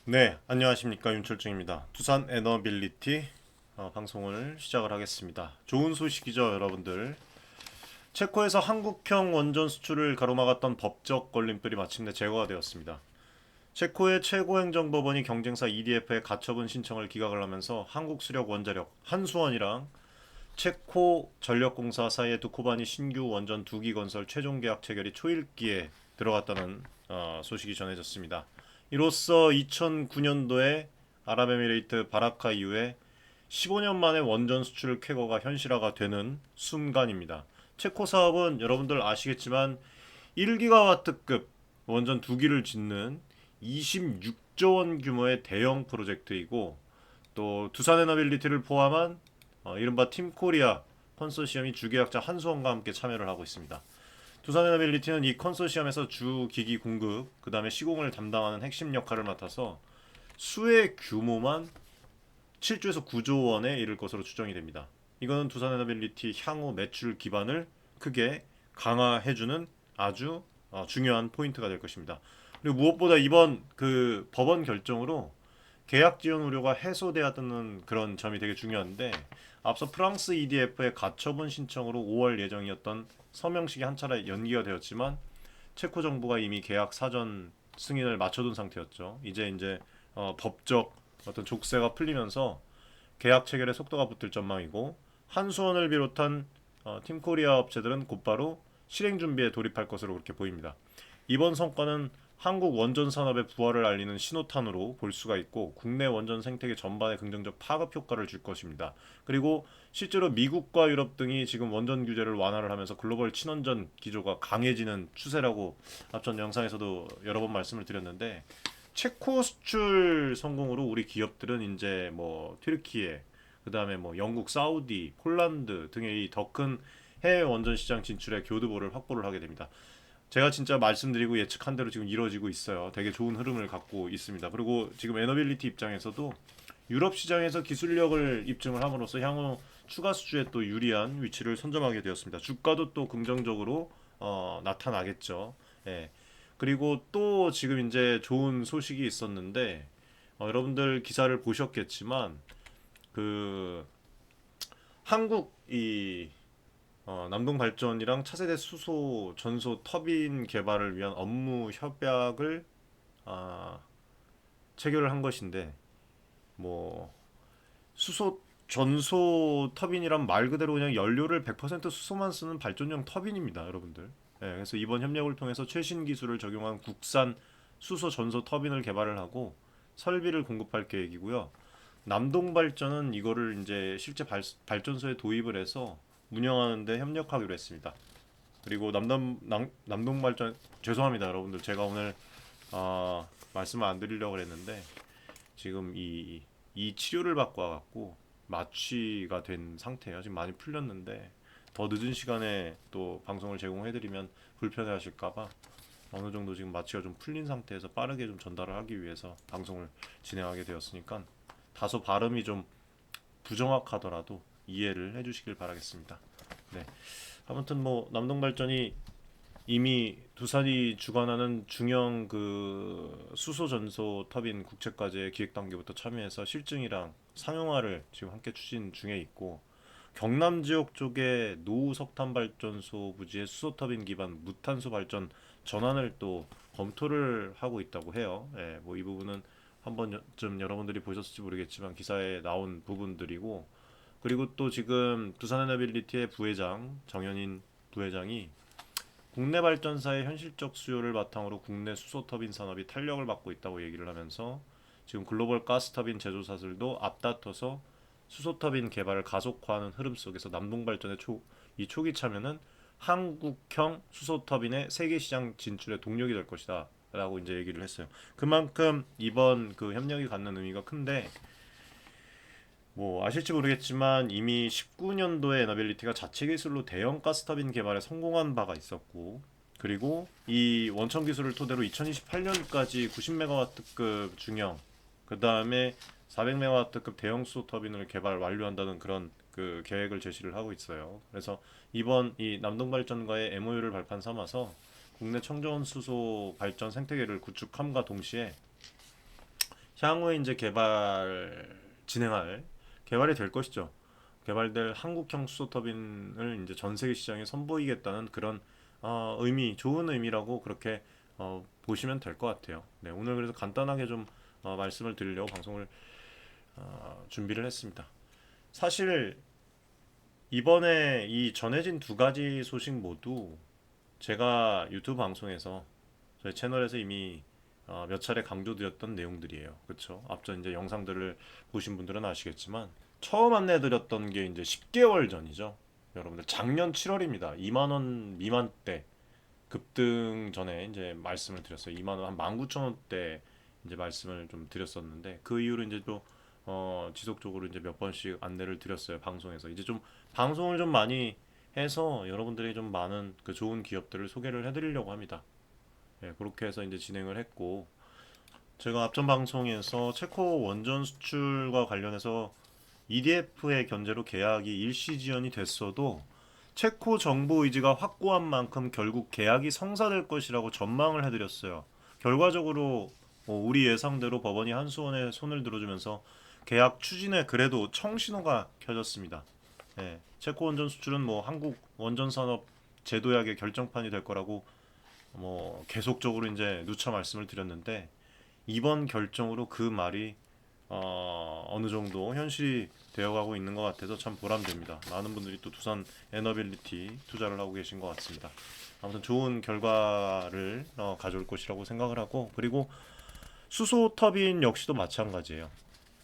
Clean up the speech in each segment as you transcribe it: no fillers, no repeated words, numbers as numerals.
네, 안녕하십니까. 윤철중입니다. 두산 에너빌리티 방송을 시작을 하겠습니다. 좋은 소식이죠, 여러분들. 체코에서 한국형 원전 수출을 가로막았던 법적 걸림돌이 마침내 제거가 되었습니다. 체코의 최고행정법원이 경쟁사 EDF의 가처분 신청을 기각을 하면서 한국수력원자력 한수원이랑 체코 전력공사 사이의 두코바니 신규 원전 2기 건설 최종 계약 체결이 초읽기에 들어갔다는 소식이 전해졌습니다. 이로써 2009년도에 아랍에미레이트 바라카 이후에 15년 만에 원전 수출 쾌거가 현실화가 되는 순간입니다. 체코 사업은 여러분들 아시겠지만 1기가와트급 원전 2기를 짓는 26조 원 규모의 대형 프로젝트이고, 또 두산에너빌리티를 포함한 이른바 팀코리아 컨소시엄이 주계약자 한수원과 함께 참여를 하고 있습니다. 두산에너빌리티는 이 컨소시엄에서 주 기기 공급, 그 다음에 시공을 담당하는 핵심 역할을 맡아서 수의 규모만 7조에서 9조 원에 이를 것으로 추정이 됩니다. 이거는 두산에너빌리티 향후 매출 기반을 크게 강화해주는 아주 중요한 포인트가 될 것입니다. 그리고 무엇보다 이번 그 법원 결정으로 계약 지연 우려가 해소되었다는 그런 점이 되게 중요한데, 앞서 프랑스 EDF의 가처분 신청으로 5월 예정이었던 서명식이 한 차례 연기가 되었지만 체코 정부가 이미 계약 사전 승인을 마쳐둔 상태였죠. 이제 법적 어떤 족쇄가 풀리면서 계약 체결에 속도가 붙을 전망이고, 한수원을 비롯한 팀코리아 업체들은 곧바로 실행 준비에 돌입할 것으로 그렇게 보입니다. 이번 성과는 한국 원전 산업의 부활을 알리는 신호탄으로 볼 수가 있고, 국내 원전 생태계 전반에 긍정적 파급 효과를 줄 것입니다. 그리고 실제로 미국과 유럽 등이 지금 원전 규제를 완화를 하면서 글로벌 친원전 기조가 강해지는 추세라고 앞전 영상에서도 여러 번 말씀을 드렸는데, 체코 수출 성공으로 우리 기업들은 이제 뭐 튀르키예, 그다음에 뭐 영국, 사우디, 폴란드 등의 더 큰 해외 원전 시장 진출에 교두보를 확보를 하게 됩니다. 제가 진짜 말씀드리고 예측한 대로 지금 이루어지고 있어요. 되게 좋은 흐름을 갖고 있습니다. 그리고 지금 에너빌리티 입장에서도 유럽 시장에서 기술력을 입증을 함으로써 향후 추가 수주에 또 유리한 위치를 선점하게 되었습니다. 주가도 또 긍정적으로 나타나겠죠. 예. 그리고 또 지금 이제 좋은 소식이 있었는데, 여러분들 기사를 보셨겠지만 그 한국 이 남동발전이랑 차세대 수소 전소 터빈 개발을 위한 업무 협약을 아, 체결을 한 것인데, 뭐 수소 전소 터빈이란 말 그대로 그냥 연료를 100% 수소만 쓰는 발전용 터빈입니다, 여러분들. 예, 그래서 이번 협력을 통해서 최신 기술을 적용한 국산 수소 전소 터빈을 개발을 하고 설비를 공급할 계획이고요. 남동발전은 이거를 이제 실제 발전소에 도입을 해서 운영하는데 협력하기로 했습니다. 그리고 남동발전, 죄송합니다 여러분들, 제가 오늘 말씀을 안 드리려고 했는데 지금 이 치료를 받고 와갖고 마취가 된 상태예요. 지금 많이 풀렸는데 더 늦은 시간에 또 방송을 제공해드리면 불편해하실까봐 어느 정도 지금 마취가 좀 풀린 상태에서 빠르게 좀 전달을 하기 위해서 방송을 진행하게 되었으니까 다소 발음이 좀 부정확하더라도 이해를 해주시길 바라겠습니다. 네. 아무튼 뭐 남동발전이 이미 두산이 주관하는 중형 그 수소 전소 터빈 국책과제 기획 단계부터 참여해서 실증이랑 상용화를 지금 함께 추진 중에 있고, 경남 지역 쪽에 노후 석탄 발전소 부지의 수소 터빈 기반 무탄소 발전 전환을 또 검토를 하고 있다고 해요. 예, 뭐 이 부분은 한 번쯤 여러분들이 보셨을지 모르겠지만 기사에 나온 부분들이고, 그리고 또 지금 두산에너빌리티의 부회장 정현인 부회장이 국내 발전사의 현실적 수요를 바탕으로 국내 수소 터빈 산업이 탄력을 받고 있다고 얘기를 하면서 지금 글로벌 가스 터빈 제조사들도 앞다퉈서 수소 터빈 개발을 가속화하는 흐름 속에서 남동발전의 이 초기 참여는 한국형 수소 터빈의 세계 시장 진출의 동력이 될 것이다 라고 이제 얘기를 했어요. 그만큼 이번 그 협력이 갖는 의미가 큰데, 뭐 아실지 모르겠지만 이미 19년도에 에너빌리티가 자체 기술로 대형 가스터빈 개발에 성공한 바가 있었고, 그리고 이 원천 기술을 토대로 2028년까지 90메가와트급 중형, 그 다음에 400메가와트급 대형 수소 터빈을 개발 완료한다는 그런 그 계획을 제시를 하고 있어요. 그래서 이번 이 남동발전과의 MOU를 발판 삼아서 국내 청정원 수소 발전 생태계를 구축함과 동시에 향후에 이제 개발이 될 것이죠. 개발될 한국형 수소 터빈을 이제 전 세계 시장에 선보이겠다는 그런 좋은 의미라고 그렇게 보시면 될 것 같아요. 네, 오늘 그래서 간단하게 좀 말씀을 드리려고 방송을 준비를 했습니다. 사실 이번에 이 전해진 두 가지 소식 모두 제가 유튜브 방송에서 저희 채널에서 이미 몇 차례 강조드렸던 내용들이에요. 그렇죠? 앞서 이제 영상들을 보신 분들은 아시겠지만 처음 안내드렸던 게 이제 10개월 전이죠. 여러분들 작년 7월입니다. 2만 원 미만대 급등 전에 이제 말씀을 드렸어요. 2만 원 한 19,000원대 이제 말씀을 좀 드렸었는데 그 이후로 이제 또 지속적으로 이제 몇 번씩 안내를 드렸어요. 방송에서 이제 좀 방송을 좀 많이 해서 여러분들이 좀 많은 그 좋은 기업들을 소개를 해드리려고 합니다. 예, 그렇게 해서 이제 진행을 했고 제가 앞전 방송에서 체코 원전 수출과 관련해서 EDF의 견제로 계약이 일시 지연이 됐어도 체코 정부 의지가 확고한 만큼 결국 계약이 성사될 것이라고 전망을 해드렸어요. 결과적으로 우리 예상대로 법원이 한수원에 손을 들어주면서 계약 추진에 그래도 청신호가 켜졌습니다. 예, 체코 원전 수출은 뭐 한국 원전 산업 제도약의 결정판이 될 거라고 뭐 계속적으로 이제 누차 말씀을 드렸는데 이번 결정으로 그 말이 어느 정도 현실이 되어가고 있는 것 같아서 참 보람됩니다. 많은 분들이 또 두산 에너빌리티 투자를 하고 계신 것 같습니다. 아무튼 좋은 결과를 가져올 것이라고 생각을 하고 그리고 수소 터빈 역시도 마찬가지예요.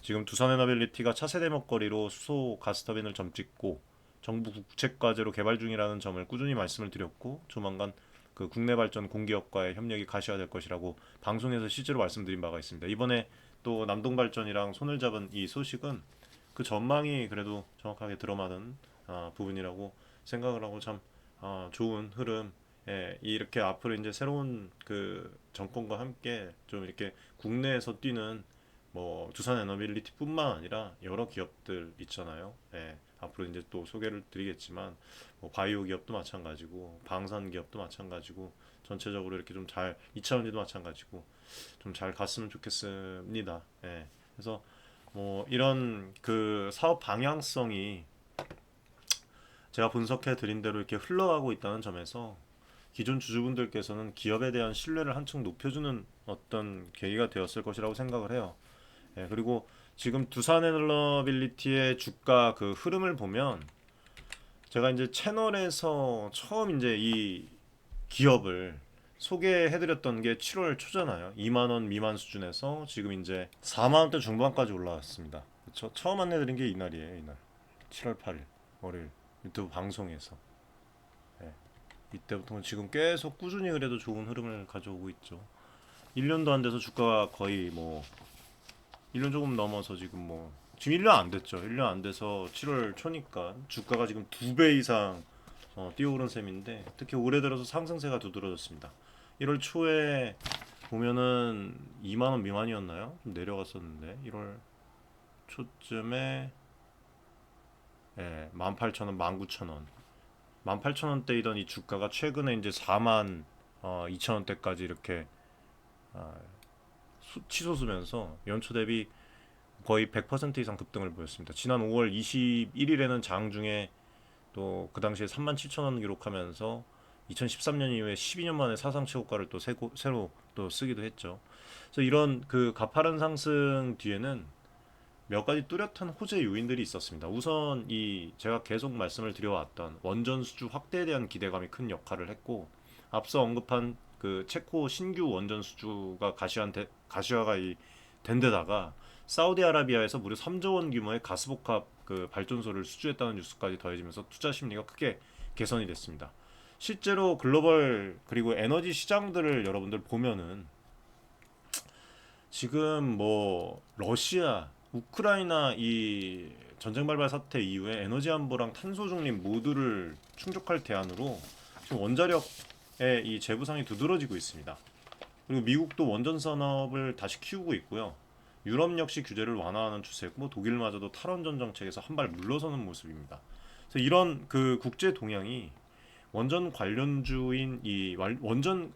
지금 두산 에너빌리티가 차세대 먹거리로 수소 가스터빈을 점찍고 정부 국책 과제로 개발 중이라는 점을 꾸준히 말씀을 드렸고 조만간 그 국내 발전 공기업과의 협력이 가시화될 것이라고 방송에서 실제로 말씀드린 바가 있습니다. 이번에 또 남동발전이랑 손을 잡은 이 소식은 그 전망이 그래도 정확하게 들어맞은 부분이라고 생각을 하고 참 좋은 흐름. 예, 이렇게 앞으로 이제 새로운 그 정권과 함께 좀 이렇게 국내에서 뛰는 뭐 두산 에너빌리티뿐만 아니라 여러 기업들 있잖아요. 예, 앞으로 이제 또 소개를 드리겠지만 뭐 바이오 기업도 마찬가지고 방산 기업도 마찬가지고 전체적으로 이렇게 좀 잘 2차전지도 마찬가지고 좀 잘 갔으면 좋겠습니다. 예, 그래서 뭐 이런 그 사업 방향성이 제가 분석해 드린 대로 이렇게 흘러가고 있다는 점에서 기존 주주분들께서는 기업에 대한 신뢰를 한층 높여주는 어떤 계기가 되었을 것이라고 생각을 해요. 예, 그리고 지금 두산 에너빌리티의 주가 그 흐름을 보면 제가 이제 채널에서 처음 이제 이 기업을 소개해드렸던 게 7월 초잖아요. 2만 원 미만 수준에서 지금 이제 4만 원대 중반까지 올라왔습니다. 그쵸? 처음 안내드린 게 이날이에요. 이날 7월 8일 월요일 유튜브 방송에서 예, 이때부터는 지금 계속 꾸준히 그래도 좋은 흐름을 가져오고 있죠. 1년도 안 돼서 주가가 거의 뭐 1년 조금 넘어서 지금 뭐 지금 1년 안 됐죠. 1년 안 돼서 7월 초니까 주가가 지금 2배 이상 뛰어오른 셈인데 특히 올해 들어서 상승세가 두드러졌습니다. 1월 초에 보면은 2만 원 미만이었나요? 좀 내려갔었는데 1월 초쯤에 18,000원, 19,000원, 18,000원대이던 이 주가가 최근에 이제 4만 2,000원대까지 이렇게 아, 치솟으면서 연초 대비 거의 100% 이상 급등을 보였습니다. 지난 5월 21일에는 장중에 또 그 당시에 37,000원 기록하면서 2013년 이후에 12년 만에 사상 최고가를 또 새로 또 쓰기도 했죠. 그래서 이런 그 가파른 상승 뒤에는 몇 가지 뚜렷한 호재 요인들이 있었습니다. 우선 이 제가 계속 말씀을 드려왔던 원전 수주 확대에 대한 기대감이 큰 역할을 했고 앞서 언급한 그 체코 신규 원전 수주가 가시화가 된 데다가 사우디아라비아에서 무려 3조 원 규모의 가스복합 그 발전소를 수주했다는 뉴스까지 더해지면서 투자 심리가 크게 개선이 됐습니다. 실제로 글로벌 그리고 에너지 시장들을 여러분들 보면은 지금 뭐 러시아, 우크라이나 이 전쟁 발발 사태 이후에 에너지 안보랑 탄소 중립 모두를 충족할 대안으로 지금 원자력의 이 재부상이 두드러지고 있습니다. 그리고 미국도 원전 산업을 다시 키우고 있고요. 유럽 역시 규제를 완화하는 추세고 독일마저도 탈원전 정책에서 한 발 물러서는 모습입니다. 그래서 이런 그 국제 동향이 원전 관련주인 이 원전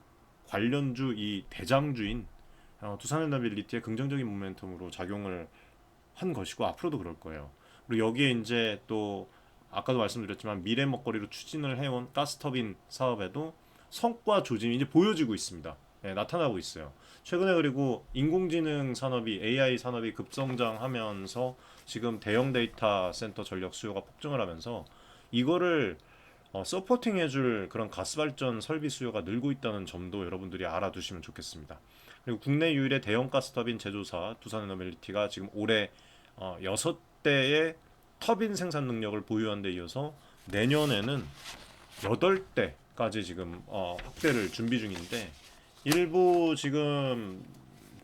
관련주 이 대장주인 두산 에너빌리티의 긍정적인 모멘텀으로 작용을 한 것이고 앞으로도 그럴 거예요. 그리고 여기에 이제 또 아까도 말씀드렸지만 미래 먹거리로 추진을 해온 가스터빈 사업에도 성과 조짐이 이제 보여지고 있습니다. 예, 나타나고 있어요. 최근에 그리고 인공지능 산업이 AI 산업이 급성장하면서 지금 대형 데이터 센터 전력 수요가 폭증을 하면서 이거를 서포팅 해줄 그런 가스 발전 설비 수요가 늘고 있다는 점도 여러분들이 알아두시면 좋겠습니다. 그리고 국내 유일의 대형 가스터빈 제조사 두산에너빌리티가 지금 올해 6대의 터빈 생산 능력을 보유한 데 이어서 내년에는 8대까지 지금 확대를 준비 중인데 일부 지금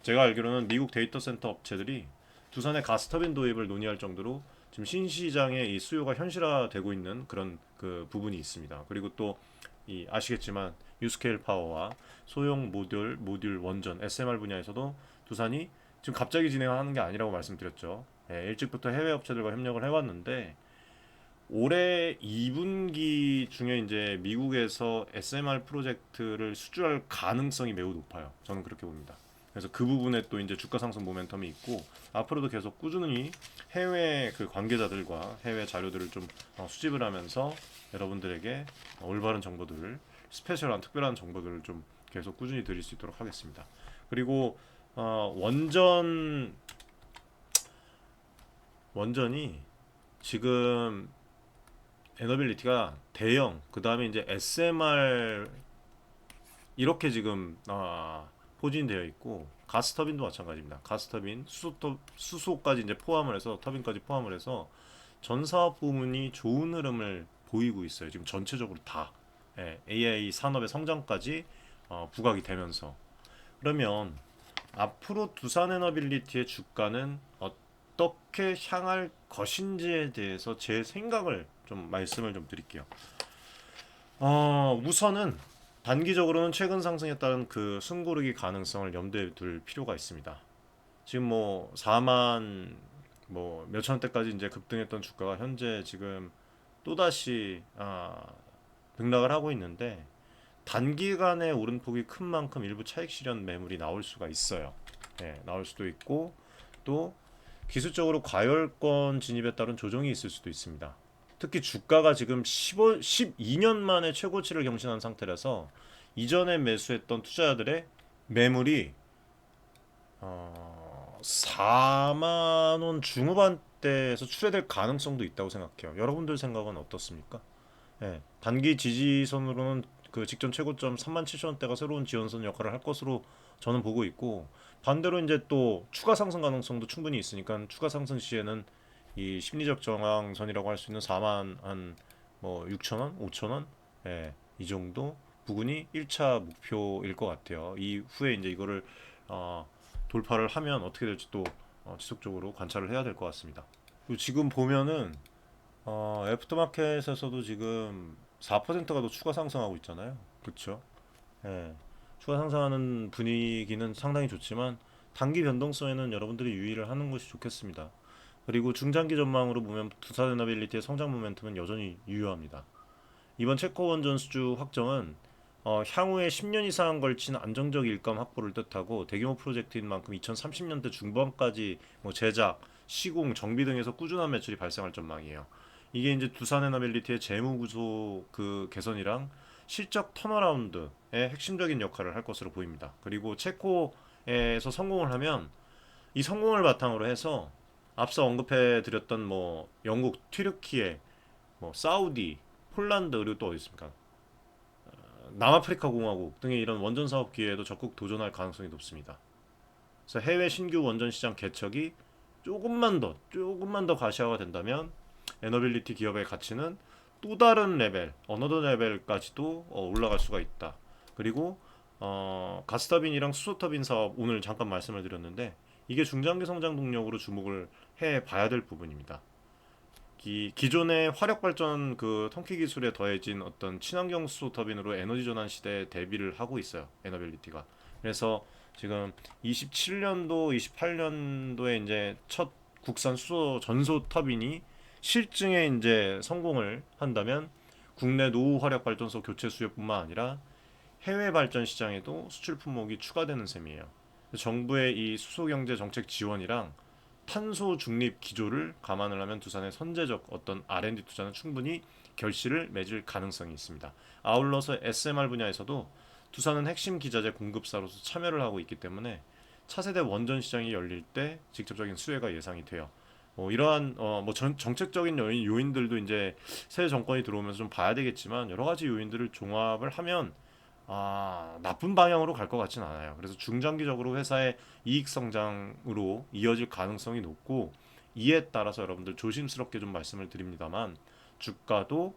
제가 알기로는 미국 데이터 센터 업체들이 두산의 가스터빈 도입을 논의할 정도로 지금 신시장에 이 수요가 현실화되고 있는 그런 그 부분이 있습니다. 그리고 또 이 아시겠지만 유스케일 파워와 소형 모듈 원전 SMR 분야에서도 두산이 지금 갑자기 진행하는 게 아니라고 말씀드렸죠. 예, 일찍부터 해외 업체들과 협력을 해왔는데 올해 2분기 중에 이제 미국에서 SMR 프로젝트를 수주할 가능성이 매우 높아요. 저는 그렇게 봅니다. 그래서 그 부분에 또 이제 주가 상승 모멘텀이 있고 앞으로도 계속 꾸준히 해외 그 관계자들과 해외 자료들을 좀 수집을 하면서 여러분들에게 올바른 정보들을 스페셜한 특별한 정보들을 좀 계속 꾸준히 드릴 수 있도록 하겠습니다. 그리고 원전이 지금 에너빌리티가 대형 그 다음에 이제 SMR 이렇게 지금 포진되어 있고 가스터빈도 마찬가지입니다. 가스터빈 수소까지 이제 포함을 해서 터빈까지 포함을 해서 전 사업 부문이 좋은 흐름을 보이고 있어요. 지금 전체적으로 다 AI 산업의 성장까지 부각이 되면서 그러면 앞으로 두산에너빌리티의 주가는 어떻게 향할 것인지에 대해서 제 생각을 좀 말씀을 좀 드릴게요. 우선은 단기적으로는 최근 상승에 따른 그 숨고르기 가능성을 염두에 둘 필요가 있습니다. 지금 뭐 4만 뭐 몇천 원대까지 이제 급등했던 주가가 현재 지금 또다시 등락을 하고 있는데 단기간에 오름폭이 큰 만큼 일부 차익 실현 매물이 나올 수가 있어요. 네, 나올 수도 있고 또 기술적으로 과열권 진입에 따른 조정이 있을 수도 있습니다. 특히 주가가 지금 12년 만에 최고치를 경신한 상태라서 이전에 매수했던 투자자들의 매물이 4만 원 중후반대에서 출회될 가능성도 있다고 생각해요. 여러분들 생각은 어떻습니까? 예, 단기 지지선으로는 그 직전 최고점 37,000원대가 새로운 지원선 역할을 할 것으로 저는 보고 있고 반대로 이제 또 추가 상승 가능성도 충분히 있으니까 추가 상승 시에는 이 심리적 저항선이라고 할 수 있는 4만 한뭐 6,000원, 5,000원 이 정도 부근이 1차 목표일 것 같아요. 이후에 이제 이거를 돌파를 하면 어떻게 될지 또 지속적으로 관찰을 해야 될 것 같습니다. 그리고 지금 보면은 애프터마켓에서도 지금 4%가 더 추가 상승하고 있잖아요. 그렇죠? 예. 추가 상승하는 분위기는 상당히 좋지만 단기 변동성에는 여러분들이 유의를 하는 것이 좋겠습니다. 그리고 중장기 전망으로 보면 두산에너빌리티의 성장 모멘텀은 여전히 유효합니다. 이번 체코 원전 수주 확정은 향후에 10년 이상 걸친 안정적 일감 확보를 뜻하고 대규모 프로젝트인 만큼 2030년대 중반까지 뭐 제작, 시공, 정비 등에서 꾸준한 매출이 발생할 전망이에요. 이게 이제 두산에너빌리티의 재무 구조 그 개선이랑 실적 턴어라운드의 핵심적인 역할을 할 것으로 보입니다. 그리고 체코에서 성공을 하면 이 성공을 바탕으로 해서 앞서 언급해 드렸던 뭐 영국, 튀르키예, 뭐 사우디, 폴란드 그리고 또 어디 있습니까? 남아프리카 공화국 등의 이런 원전 사업 기회에도 적극 도전할 가능성이 높습니다. 그래서 해외 신규 원전 시장 개척이 조금만 더 가시화가 된다면 에너빌리티 기업의 가치는 또 다른 레벨, 어너더 레벨까지도 올라갈 수가 있다. 그리고 가스터빈이랑 수소터빈 사업 오늘 잠깐 말씀을 드렸는데 이게 중장기 성장 동력으로 주목을 해 봐야 될 부분입니다. 기존의 화력 발전 그 턴키 기술에 더해진 어떤 친환경 수소 터빈으로 에너지 전환 시대에 대비를 하고 있어요. 에너빌리티가. 그래서 지금 27년도, 28년도에 이제 첫 국산 수소 전소 터빈이 실증에 이제 성공을 한다면 국내 노후 화력 발전소 교체 수요뿐만 아니라 해외 발전 시장에도 수출 품목이 추가되는 셈이에요. 정부의 이 수소경제 정책 지원이랑 탄소 중립 기조를 감안을 하면 두산의 선제적 어떤 R&D 투자는 충분히 결실을 맺을 가능성이 있습니다. 아울러서 SMR 분야에서도 두산은 핵심 기자재 공급사로서 참여를 하고 있기 때문에 차세대 원전 시장이 열릴 때 직접적인 수혜가 예상이 돼요. 이러한 정책적인 요인들도 이제 새 정권이 들어오면서 좀 봐야 되겠지만 여러 가지 요인들을 종합을 하면 나쁜 방향으로 갈 것 같진 않아요. 그래서 중장기적으로 회사의 이익 성장으로 이어질 가능성이 높고 이에 따라서 여러분들 조심스럽게 좀 말씀을 드립니다만 주가도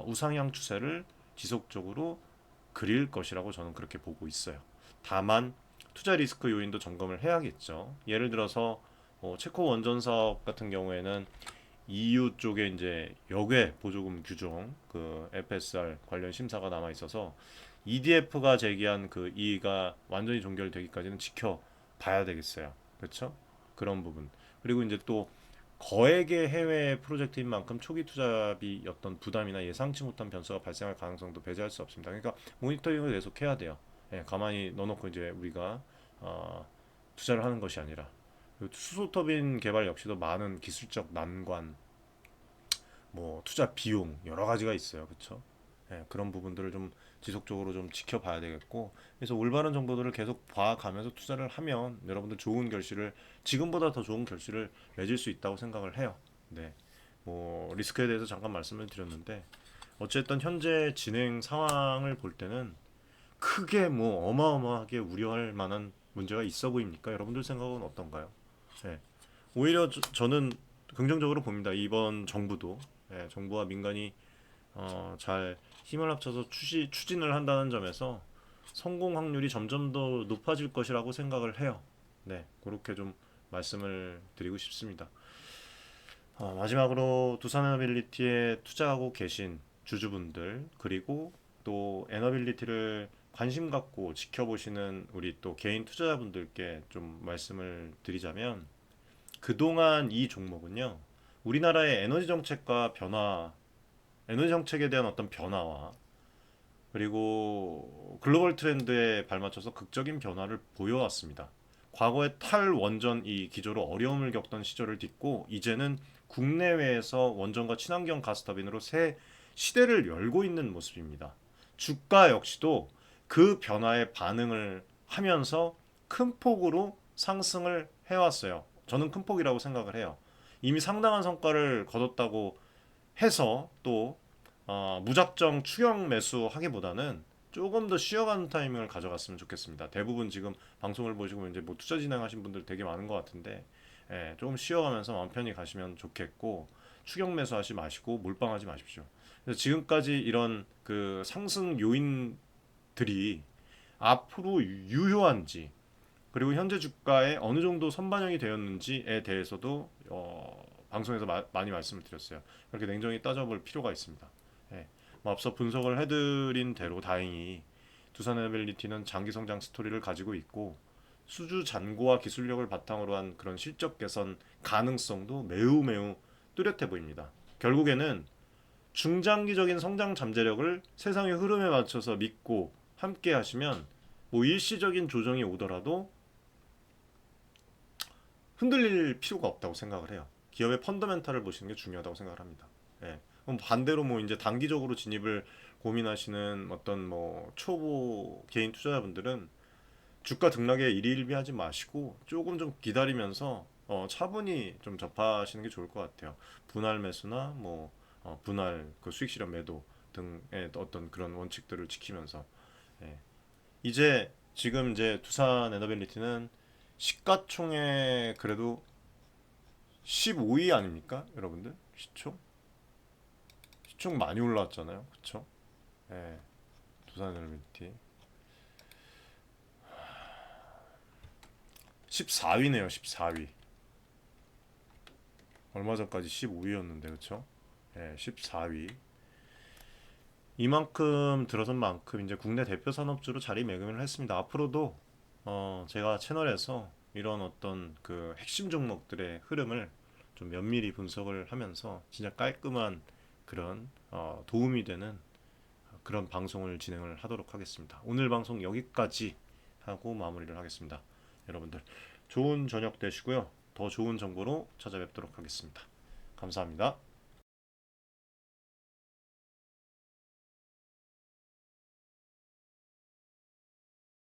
우상향 추세를 지속적으로 그릴 것이라고 저는 그렇게 보고 있어요. 다만 투자 리스크 요인도 점검을 해야겠죠. 예를 들어서 체코 원전 사업 같은 경우에는 EU 쪽에 이제 역외 보조금 규정 그 FSR 관련 심사가 남아 있어서 EDF가 제기한 그 이의가 완전히 종결되기까지는 지켜봐야 되겠어요. 그렇죠? 그런 부분. 그리고 이제 또 거액의 해외 프로젝트인 만큼 초기 투자비 어떤 부담이나 예상치 못한 변수가 발생할 가능성도 배제할 수 없습니다. 그러니까 모니터링을 계속해야 돼요. 예, 가만히 넣어놓고 이제 우리가 투자를 하는 것이 아니라 수소 터빈 개발 역시도 많은 기술적 난관, 뭐 투자 비용 여러 가지가 있어요. 그렇죠? 예, 그런 부분들을 좀 지속적으로 좀 지켜봐야 되겠고 그래서 올바른 정보들을 계속 봐가면서 투자를 하면 여러분들 좋은 결실을 지금보다 더 좋은 결실을 맺을 수 있다고 생각을 해요. 네, 뭐 리스크에 대해서 잠깐 말씀을 드렸는데 어쨌든 현재 진행 상황을 볼 때는 크게 뭐 어마어마하게 우려할 만한 문제가 있어 보입니까? 여러분들 생각은 어떤가요? 네. 오히려 저는 긍정적으로 봅니다. 이번 정부도 정부와 민간이 잘 힘을 합쳐서 추진을 한다는 점에서 성공 확률이 점점 더 높아질 것이라고 생각을 해요. 네, 그렇게 좀 말씀을 드리고 싶습니다. 마지막으로 두산에너빌리티에 투자하고 계신 주주분들 그리고 또 에너빌리티를 관심 갖고 지켜보시는 우리 또 개인 투자자분들께 좀 말씀을 드리자면 그동안 이 종목은요 우리나라의 에너지 정책에 대한 어떤 변화와 그리고 글로벌 트렌드에 발맞춰서 극적인 변화를 보여왔습니다. 과거에 탈원전 이 기조로 어려움을 겪던 시절을 딛고 이제는 국내외에서 원전과 친환경 가스터빈으로 새 시대를 열고 있는 모습입니다. 주가 역시도 그 변화에 반응을 하면서 큰 폭으로 상승을 해왔어요. 저는 큰 폭이라고 생각을 해요. 이미 상당한 성과를 거뒀다고 해서 또 무작정 추격 매수하기보다는 조금 더 쉬어가는 타이밍을 가져갔으면 좋겠습니다. 대부분 지금 방송을 보시고 이제 뭐 투자 진행하신 분들 되게 많은 것 같은데 조금 쉬어가면서 마음 편히 가시면 좋겠고 추격 매수하지 마시고 몰빵하지 마십시오. 그래서 지금까지 이런 그 상승 요인들이 앞으로 유효한지 그리고 현재 주가에 어느 정도 선반영이 되었는지에 대해서도 방송에서 많이 말씀을 드렸어요. 그렇게 냉정히 따져볼 필요가 있습니다. 예. 뭐 앞서 분석을 해드린 대로 다행히 두산에너빌리티는 장기 성장 스토리를 가지고 있고 수주 잔고와 기술력을 바탕으로 한 그런 실적 개선 가능성도 매우 매우 뚜렷해 보입니다. 결국에는 중장기적인 성장 잠재력을 세상의 흐름에 맞춰서 믿고 함께 하시면 뭐 일시적인 조정이 오더라도 흔들릴 필요가 없다고 생각을 해요. 기업의 펀더멘탈을 보시는 게 중요하다고 생각을 합니다. 예. 그럼 반대로 뭐 이제 단기적으로 진입을 고민하시는 어떤 뭐 초보 개인 투자자분들은 주가 등락에 일희일비하지 마시고 조금 좀 기다리면서 차분히 좀 접하시는 게 좋을 것 같아요. 분할 매수나 뭐 분할 그 수익 실현 매도 등의 어떤 그런 원칙들을 지키면서 예. 이제 지금 이제 두산 에너빌리티는 시가총액 그래도 15위 아닙니까? 여러분들 시총 많이 올라왔잖아요. 그쵸? 예, 두산 에너빌리티 14위네요. 14위. 얼마 전까지 15위였는데 그쵸? 예, 14위. 이만큼 들어선 만큼 이제 국내 대표 산업주로 자리매김을 했습니다. 앞으로도 제가 채널에서 이런 어떤 그 핵심 종목들의 흐름을 좀 면밀히 분석을 하면서 진짜 깔끔한 그런 도움이 되는 그런 방송을 진행을 하도록 하겠습니다. 오늘 방송 여기까지 하고 마무리를 하겠습니다. 여러분들 좋은 저녁 되시고요. 더 좋은 정보로 찾아뵙도록 하겠습니다. 감사합니다.